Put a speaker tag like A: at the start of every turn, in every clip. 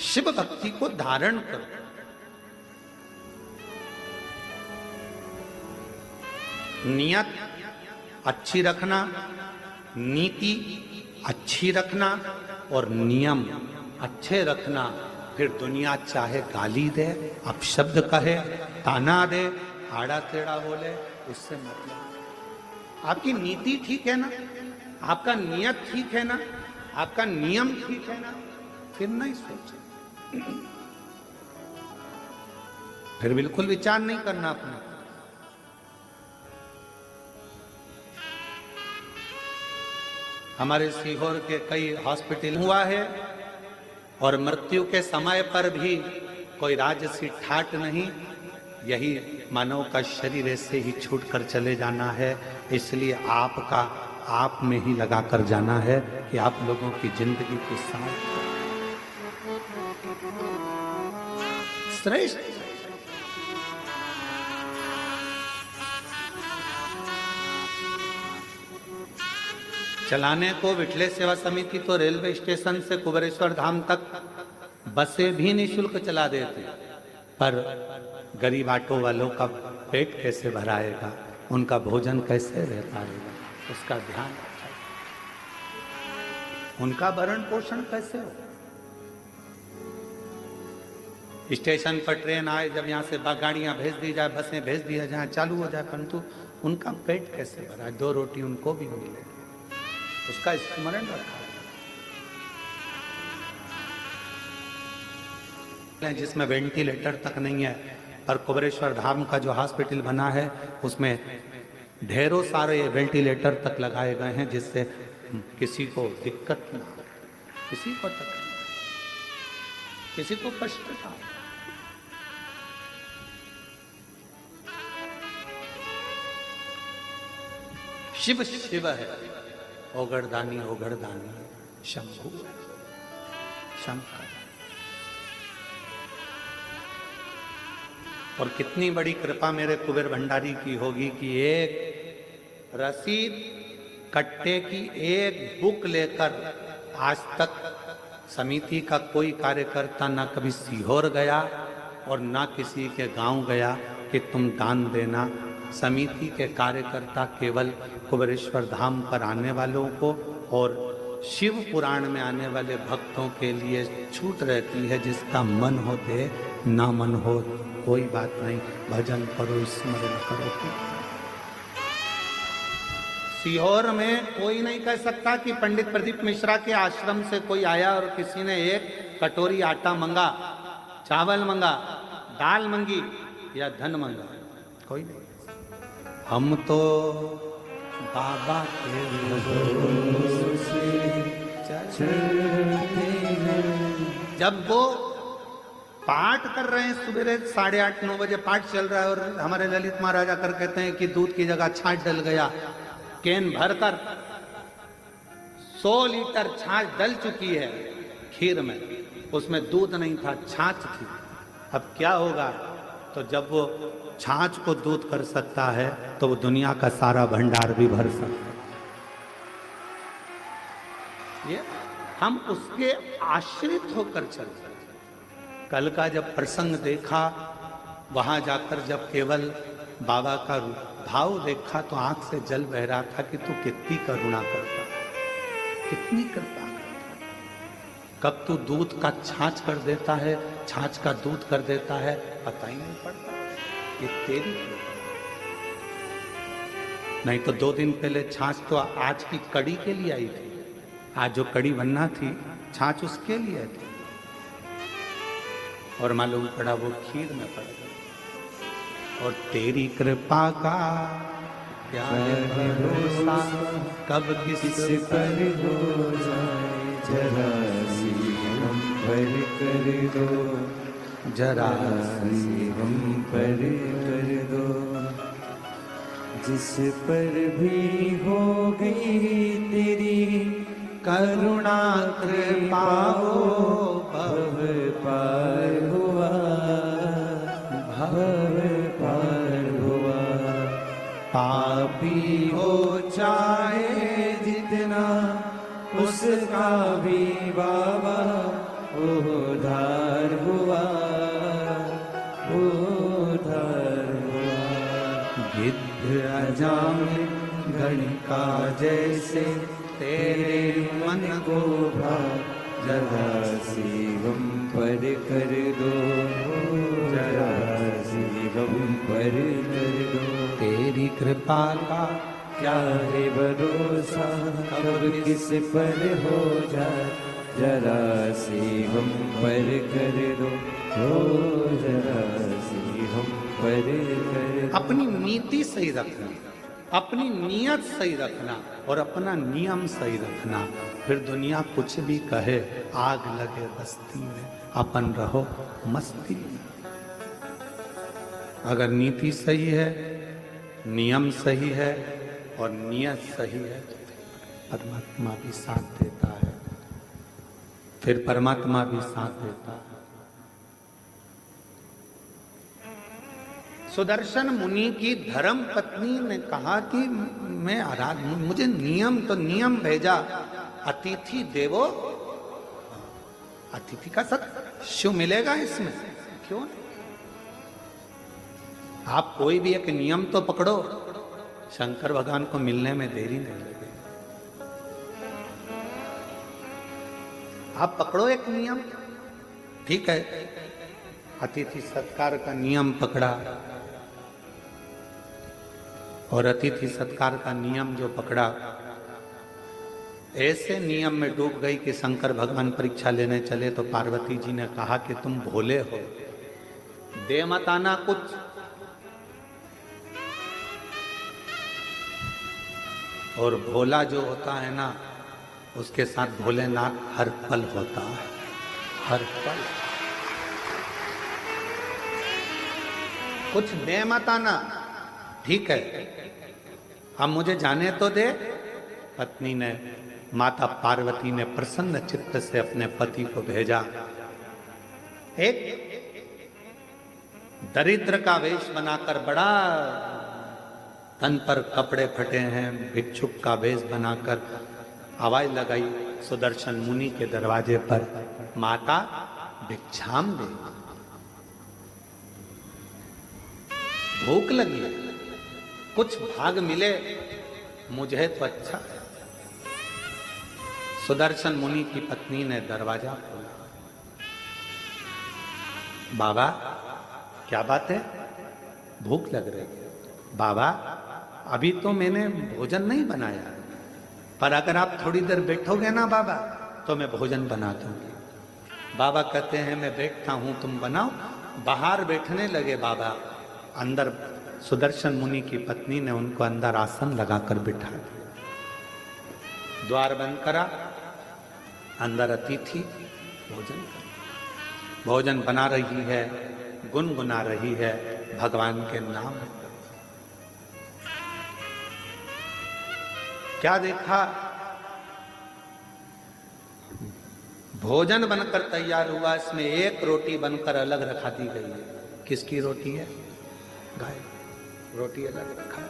A: शिव भक्ति को धारण करो। नियत अच्छी रखना, नीति अच्छी रखना और नियम अच्छे रखना। फिर दुनिया चाहे गाली दे, अपशब्द कहे, ताना दे, आड़ा टेढ़ा बोले, उससे मतलब आपकी नीति ठीक है ना, आपका नियत ठीक है ना, आपका नियम ठीक है ना, फिर नहीं सोचे, फिर बिल्कुल विचार नहीं करना अपना। हमारे सीहोर के कई हॉस्पिटल हुआ है और मृत्यु के समय पर भी कोई राजसी ठाट नहीं। यही मानव का शरीर ऐसे ही छूट कर चले जाना है। इसलिए आपका आप में ही लगा कर जाना है कि आप लोगों की जिंदगी के साथ श्रेष्ठ चलाने को विठले सेवा समिति तो रेलवे स्टेशन से कुबेरेश्वर धाम तक बसें भी निःशुल्क चला देते, पर गरीब ऑटो वालों का पेट कैसे भराएगा, उनका भोजन कैसे रह पाएगा, उसका ध्यान रखना, उनका भरण पोषण कैसे हो। स्टेशन पर ट्रेन आए, जब यहाँ से गाड़ियां भेज दी जाए, बसें भेज दिया जाए, चालू हो जाए, परंतु उनका पेट कैसे भरा, 2 रोटी उनको भी मिले, उसका स्मरण रखा। जिसमें वेंटिलेटर तक नहीं है, पर कुबेरेश्वर धाम का जो हॉस्पिटल बना है उसमें ढेरों सारे वेंटिलेटर तक लगाए गए हैं, जिससे किसी को दिक्कत ना हो, किसी को तकलीफ, किसी को कष्ट ना हो। शिव शिव है, ओगड़दानी ओगड़दानी शंभु शंकर। और कितनी बड़ी कृपा मेरे कुबेर भंडारी की होगी कि एक रसीद कट्टे की एक बुक लेकर आज तक समिति का कोई कार्यकर्ता ना कभी सीहोर गया और ना किसी के गांव गया कि तुम दान देना। समिति के कार्यकर्ता केवल कुबेरेश्वर धाम पर आने वालों को और शिव पुराण में आने वाले भक्तों के लिए छूट रहती है। जिसका मन हो दे, ना मन हो कोई बात नहीं, भजन करो, स्मरण करो। सीहोर में कोई नहीं कह सकता कि पंडित प्रदीप मिश्रा के आश्रम से कोई आया और किसी ने एक कटोरी आटा मंगा, चावल मंगा, दाल मंगी या धन मंगा, कोई नहीं। हम तो बाबा के जब वो पाठ कर रहे हैं, सुबह 8:30-9 बजे पाठ चल रहा है और हमारे ललित महाराजा कर कहते हैं कि दूध की जगह छाछ डल गया। कैन भरकर 100 लीटर छाछ डल चुकी है खीर में, उसमें दूध नहीं था, छाछ थी। अब क्या होगा? तो जब वो छाछ को दूध कर सकता है तो वो दुनिया का सारा भंडार भी भर सकता है। ये हम उसके आश्रित होकर चलते। कल का जब प्रसंग देखा, वहां जाकर जब केवल बाबा का भाव देखा तो आंख से जल बह रहा था कि तू कितनी करुणा करता है, कितनी कृपा करता है। कब तू दूध का छाछ कर देता है, छाछ का दूध कर देता है, पता ही नहीं पड़ता। ये तेरी कृपा। नहीं तो 2 दिन पहले छाछ तो आज की कड़ी के लिए आई थी, आज जो कड़ी बनना थी छाछ उसके लिए थी, और मालूम पड़ा वो खीर में पड़ गई। और तेरी कृपा का क्या भरोसा, कब किस पर हो जाए, जरा सी हम पर कर दो, जरा सी हम पर कर दो। जिस पर भी हो गई तेरी करुणा कृपा, भव पार हुआ, भव पार हुआ। पापी हो चाहे जितना, उसका भी बाबा हो
B: उधार हुआ, उधार हुआ। गिद्ध अजामिल गणिका जैसे तेरे मन को भा, जरा सी हम पर कर दो, जरा सी हम पर कर दो।
A: तेरी कृपा का
B: क्या है भरोसा, कब किस पर हो जाए, जरा सी हम पर कर दो, हो जरा सी हम पर कर दो।
A: अपनी नीति सही रखना, अपनी नीयत सही रखना और अपना नियम सही रखना, फिर दुनिया कुछ भी कहे, आग लगे बस्ती में, अपन रहो मस्ती में। अगर नीति सही है, नियम सही है और नियत सही है तो परमात्मा भी साथ देता है, फिर परमात्मा भी साथ देता है। सुदर्शन मुनि की धर्म पत्नी ने कहा कि मैं मुझे नियम भेजा, अतिथि देवो, अतिथि का सत शिव मिलेगा इसमें, क्यों? आप कोई भी एक नियम तो पकड़ो, शंकर भगवान को मिलने में देरी नहीं लगेगी। आप पकड़ो एक नियम, ठीक है, अतिथि सत्कार का नियम पकड़ा, और अतिथि सत्कार का नियम जो पकड़ा, ऐसे नियम में डूब गई कि शंकर भगवान परीक्षा लेने चले तो पार्वती जी ने कहा कि तुम भोले हो, दे मत आना कुछ। और भोला जो होता है ना, उसके साथ भोलेनाथ हर पल होता है, हर पल। कुछ दे मत आना, ठीक है, अब मुझे जाने तो दे। पत्नी ने, माता पार्वती ने प्रसन्न चित्त से अपने पति को भेजा। एक दरिद्र का वेश बनाकर, बड़ा तन पर कपड़े फटे हैं, भिक्षुक का वेश बनाकर आवाज लगाई सुदर्शन मुनि के दरवाजे पर, माता भिक्षाम दे, भूख लगी, कुछ भाग मिले मुझे तो अच्छा है। सुदर्शन मुनि की पत्नी ने दरवाजा खोला। बाबा क्या बात है, भूख लग रही है? बाबा अभी तो मैंने भोजन नहीं बनाया, पर अगर आप थोड़ी देर बैठोगे ना बाबा तो मैं भोजन बना दूंगी। बाबा कहते हैं मैं बैठता हूं, तुम बनाओ। बाहर बैठने लगे बाबा। अंदर सुदर्शन मुनि की पत्नी ने उनको अंदर आसन लगाकर बिठा दिया, द्वार बंद करा, अंदर अतिथि भोजन बना रही है, गुनगुना रही है भगवान के नाम। क्या देखा? भोजन बनकर तैयार हुआ, इसमें एक रोटी बनकर अलग रखा दी गई है। किसकी रोटी है? गाय। रोटी अलग रखा।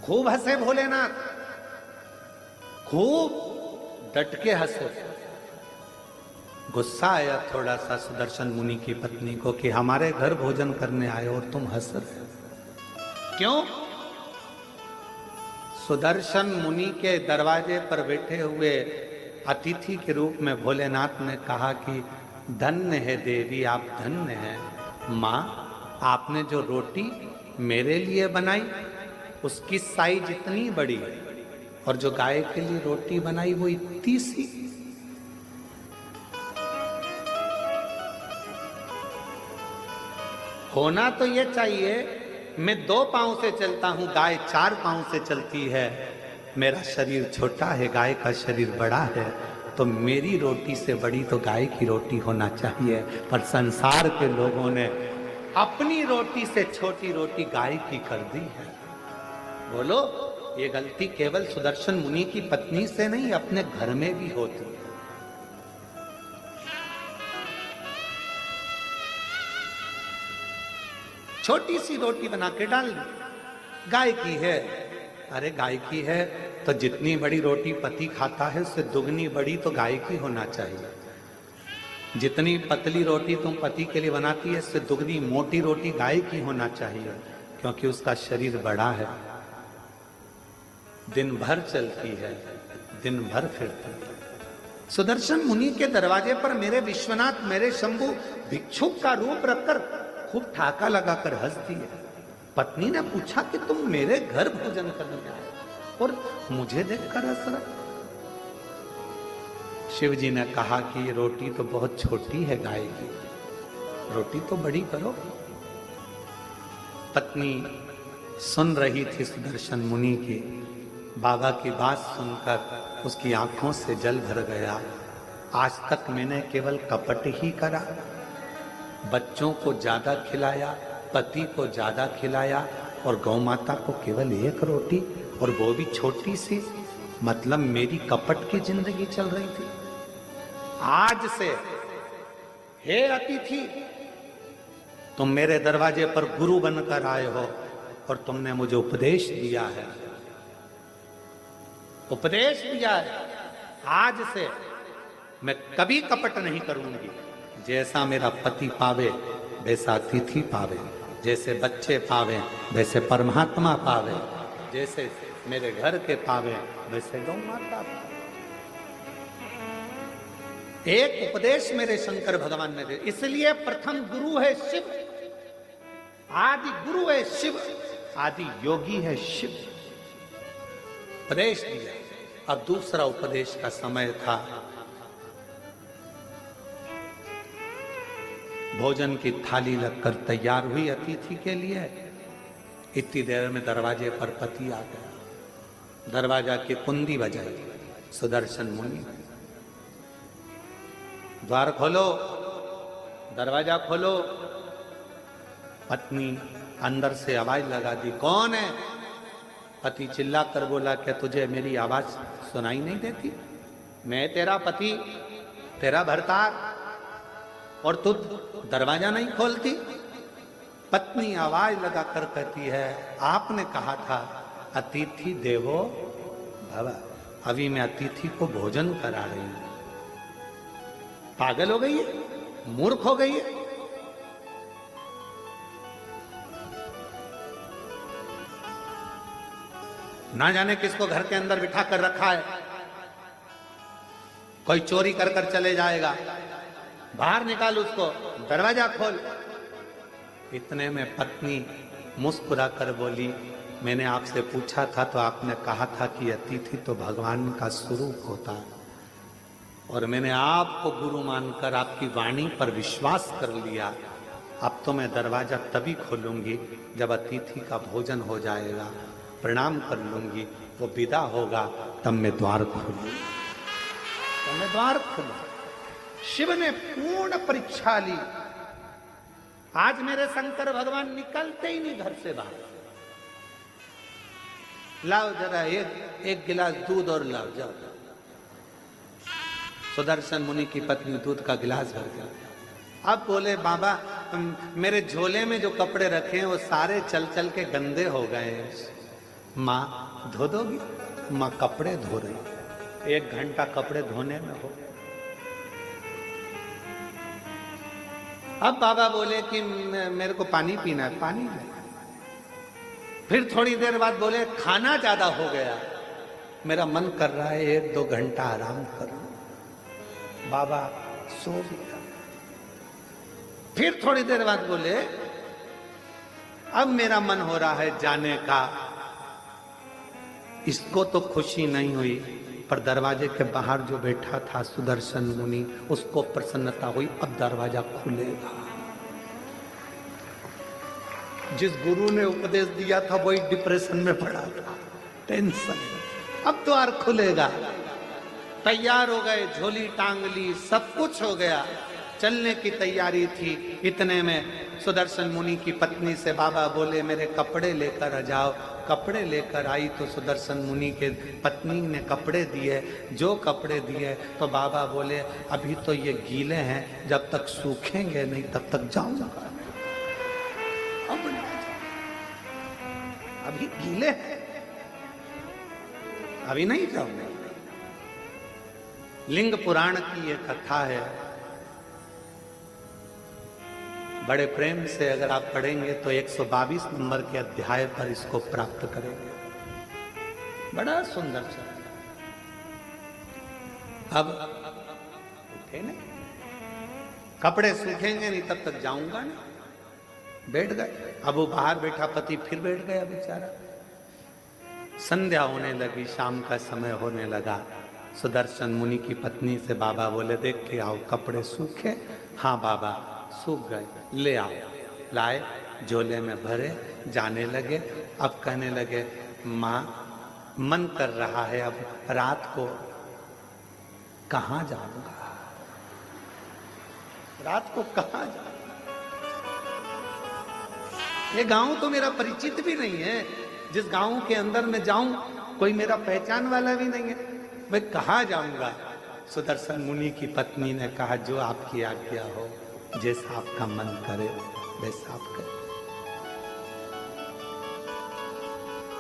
A: खूब हंसे भोलेनाथ, खूब डट के हंसे। गुस्सा आया थोड़ा सा सुदर्शन मुनि की पत्नी को कि हमारे घर भोजन करने आए और तुम हंस रहे हो, क्यों? सुदर्शन मुनि के दरवाजे पर बैठे हुए अतिथि के रूप में भोलेनाथ ने कहा कि धन्य है देवी, आप धन्य हैं। माँ, आपने जो रोटी मेरे लिए बनाई उसकी साइज इतनी बड़ी है, और जो गाय के लिए रोटी बनाई वो इतनी सी। होना तो ये चाहिए, मैं 2 पांव से चलता हूं, गाय 4 पांव से चलती है। मेरा शरीर छोटा है, गाय का शरीर बड़ा है, तो मेरी रोटी से बड़ी तो गाय की रोटी होना चाहिए। पर संसार के लोगों ने अपनी रोटी से छोटी रोटी गाय की कर दी है। बोलो, ये गलती केवल सुदर्शन मुनि की पत्नी से नहीं, अपने घर में भी होती है। छोटी सी रोटी बना के डाल दी, गाय की है। अरे गाय की है तो जितनी बड़ी रोटी पति खाता है उससे दुगनी बड़ी तो गाय की होना चाहिए। जितनी पतली रोटी तुम पति के लिए बनाती है इससे दुगनी मोटी रोटी गाय की होना चाहिए, क्योंकि उसका शरीर बड़ा है, दिन भर चलती है, दिन भर फिरती है। सुदर्शन मुनि के दरवाजे पर मेरे विश्वनाथ, मेरे शंभु भिक्षुक का रूप रखकर खूब ठाका लगाकर हंस दिए। पत्नी ने पूछा कि तुम मेरे घर भोजन करने आए और मुझे देखकर हंस रहे। शिव जी ने कहा कि ये रोटी तो बहुत छोटी है गाय की, रोटी तो बड़ी करो। पत्नी सुन रही थी सुदर्शन मुनि की, बाबा की बात सुनकर उसकी आंखों से जल भर गया। आज तक मैंने केवल कपट ही करा, बच्चों को ज्यादा खिलाया, पति को ज्यादा खिलाया और गौ माता को केवल एक रोटी, और वो भी छोटी सी। मतलब मेरी कपट की जिंदगी चल रही थी। आज से हे अतिथि, तुम मेरे दरवाजे पर गुरु बनकर आए हो और तुमने मुझे उपदेश दिया है, उपदेश दिया है। आज से मैं कभी कपट नहीं करूंगी। जैसा मेरा पति पावे वैसा अतिथि पावे, जैसे बच्चे पावे वैसे परमात्मा पावे, जैसे मेरे घर के पावे वैसे गौ माता पावे। एक उपदेश मेरे शंकर भगवान ने दिया, इसलिए प्रथम गुरु है शिव, आदि गुरु है शिव, आदि योगी है शिव। उपदेश दिया। अब दूसरा उपदेश का समय था। भोजन की थाली लगकर तैयार हुई अतिथि के लिए। इतनी देर में दरवाजे पर पति आ गया। दरवाजा की कुंडी बजाई। सुदर्शन मुनि, द्वार खोलो, दरवाजा खोलो। पत्नी अंदर से आवाज लगा दी, कौन है? पति चिल्ला कर बोला, क्या तुझे मेरी आवाज सुनाई नहीं देती? मैं तेरा पति, तेरा भरतार, और तू दरवाजा नहीं खोलती? पत्नी आवाज लगाकर कहती है, आपने कहा था अतिथि देवो भव, अभी मैं अतिथि को भोजन करा रही हूं। पागल हो गई है, मूर्ख हो गई है। ना जाने किसको घर के अंदर बिठा कर रखा है, कोई चोरी कर कर चले जाएगा, बाहर निकाल उसको, दरवाजा खोल। इतने में पत्नी मुस्कुरा कर बोली, मैंने आपसे पूछा था तो आपने कहा था कि अतिथि तो भगवान का स्वरूप होता है, और मैंने आपको गुरु मानकर आपकी वाणी पर विश्वास कर लिया। अब तो मैं दरवाजा तभी खोलूंगी जब अतिथि का भोजन हो जाएगा, प्रणाम कर लूंगी, वो विदा होगा, तब मैं द्वार खोलूंगी। तो मैं द्वार खोलूं। शिव ने पूर्ण परीक्षा ली। आज मेरे शंकर भगवान निकलते ही नहीं घर से बाहर। लाओ जरा एक गिलास दूध और लाओ, जाओ। सुदर्शन मुनि की पत्नी दूध का गिलास भर दिया। अब बोले, बाबा मेरे झोले में जो कपड़े रखे हैं वो सारे चल चल के गंदे हो गए हैं, माँ धो दोगी? माँ कपड़े धो रही, 1 घंटा कपड़े धोने में हो। अब बाबा बोले कि मेरे को पानी पीना है, पानी ले। फिर थोड़ी देर बाद बोले, खाना ज्यादा हो गया, मेरा मन कर रहा है 1-2 घंटा आराम करूं। बाबा सो गया। फिर थोड़ी देर बाद बोले, अब मेरा मन हो रहा है जाने का। इसको तो खुशी नहीं हुई, पर दरवाजे के बाहर जो बैठा था सुदर्शन मुनि, उसको प्रसन्नता हुई, अब दरवाजा खुलेगा। जिस गुरु ने उपदेश दिया था वही डिप्रेशन में पड़ा था, टेंशन। अब द्वार खुलेगा। तैयार हो गए, झोली टांग ली, सब कुछ हो गया, चलने की तैयारी थी। इतने में सुदर्शन मुनि की पत्नी से बाबा बोले, मेरे कपड़े लेकर आ जाओ। कपड़े लेकर आई तो सुदर्शन मुनि के पत्नी ने कपड़े दिए। जो कपड़े दिए तो बाबा बोले, अभी तो ये गीले हैं, जब तक सूखेंगे नहीं तब तक जाऊंगा। अभी गीले हैं। अभी नहीं जाऊंगा। लिंग पुराण की ये कथा है, बड़े प्रेम से अगर आप पढ़ेंगे तो 122 नंबर के अध्याय पर इसको प्राप्त करेंगे। बड़ा सुंदर सा। अब उठे नहीं, कपड़े सूखेंगे नहीं तब तक जाऊंगा नहीं। बैठ गए। अब वो बाहर बैठा पति फिर बैठ गया बेचारा। संध्या होने लगी, शाम का समय होने लगा। सुदर्शन मुनि की पत्नी से बाबा बोले, देख के आओ कपड़े सूखे। हाँ बाबा सूख गए, ले आओ। लाए, झोले में भरे, जाने लगे। अब कहने लगे, माँ मन कर रहा है अब रात को कहाँ जाऊंगा, रात को कहाँ जाऊंगा। ये गांव तो मेरा परिचित भी नहीं है, जिस गांव के अंदर मैं जाऊं कोई मेरा पहचान वाला भी नहीं है, मैं कहाँ जाऊंगा। सुदर्शन मुनि की पत्नी ने कहा, जो आपकी आज्ञा हो, जैसा आपका मन करे वैसा आप करें।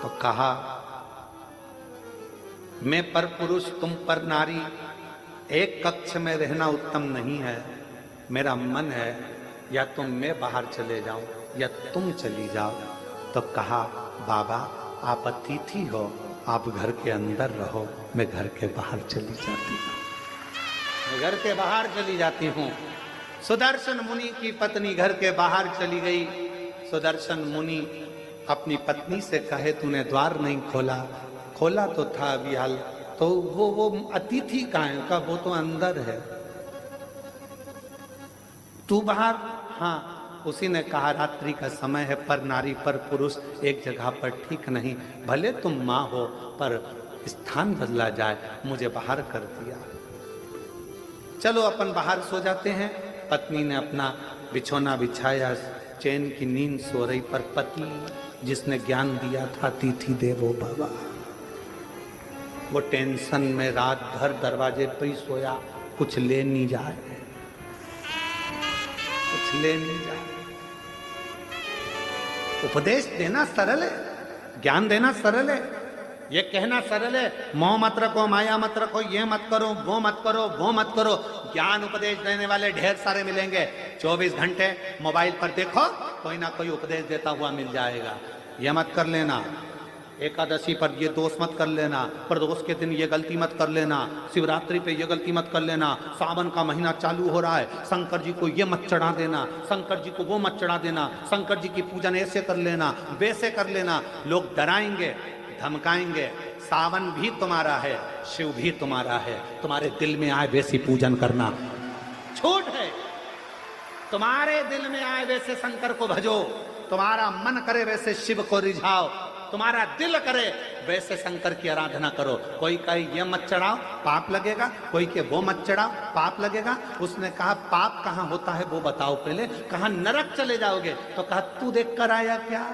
A: तो कहा, मैं पर पुरुष तुम पर नारी, एक कक्ष में रहना उत्तम नहीं है। मेरा मन है या तो मैं बाहर चले जाऊं या तुम चली जाओ। तो कहा, बाबा आप अतिथि हो, आप घर के अंदर रहो, मैं घर के बाहर चली जाती हूँ, मैं घर के बाहर चली जाती हूँ। सुदर्शन मुनि की पत्नी घर के बाहर चली गई। सुदर्शन मुनि अपनी पत्नी से कहे, तूने द्वार नहीं खोला। खोला तो था अभी हाल, तो वो अतिथि कहाँ है? का वो तो अंदर है, तू बाहर। हाँ, उसी ने कहा, रात्रि का समय है, पर नारी पर पुरुष एक जगह पर ठीक नहीं। भले तुम माँ हो पर स्थान बदला जाए, मुझे बाहर कर दिया। चलो अपन बाहर सो जाते हैं। पत्नी ने अपना बिछौना बिछाया, चैन की नींद सो रही, पर पति जिसने ज्ञान दिया था, अतिथि देवो भव, वो टेंशन में रात भर दरवाजे पर ही सोया, कुछ ले नहीं जाए, कुछ ले नहीं जाए। उपदेश देना सरल है, ज्ञान देना सरल है, ये कहना सरल है, मोह मत रखो, माया मत रखो, ये मत करो, वो मत करो, वो मत करो। ज्ञान उपदेश देने वाले ढेर सारे मिलेंगे। 24 घंटे मोबाइल पर देखो, कोई ना कोई उपदेश देता हुआ मिल जाएगा। ये मत कर लेना, एकादशी पर ये दोष मत कर लेना, प्रदोष के दिन ये गलती मत कर लेना, शिवरात्रि पे ये गलती मत कर लेना, सावन का महीना चालू हो रहा है, शंकर जी को ये मत चढ़ा देना, शंकर जी को वो मत चढ़ा देना, शंकर जी की पूजन ऐसे कर लेना, वैसे कर लेना। लोग डराएंगे, धमकाएंगे। सावन भी तुम्हारा है, शिव भी तुम्हारा है, तुम्हारे दिल में आए वैसी पूजन करना। छूट है, तुम्हारे दिल में आए वैसे शंकर को भजो, तुम्हारा मन करे वैसे शिव को रिझाओ, तुम्हारा दिल करे वैसे शंकर की आराधना करो। कोई कहे ये मत चढ़ाओ, पाप लगेगा, कोई के वो मत चढ़ाओ, पाप लगेगा। उसने कहा, पाप कहाँ होता है वो बताओ पहले। कहा नरक चले जाओगे, तो कहा तू देख कर आया क्या?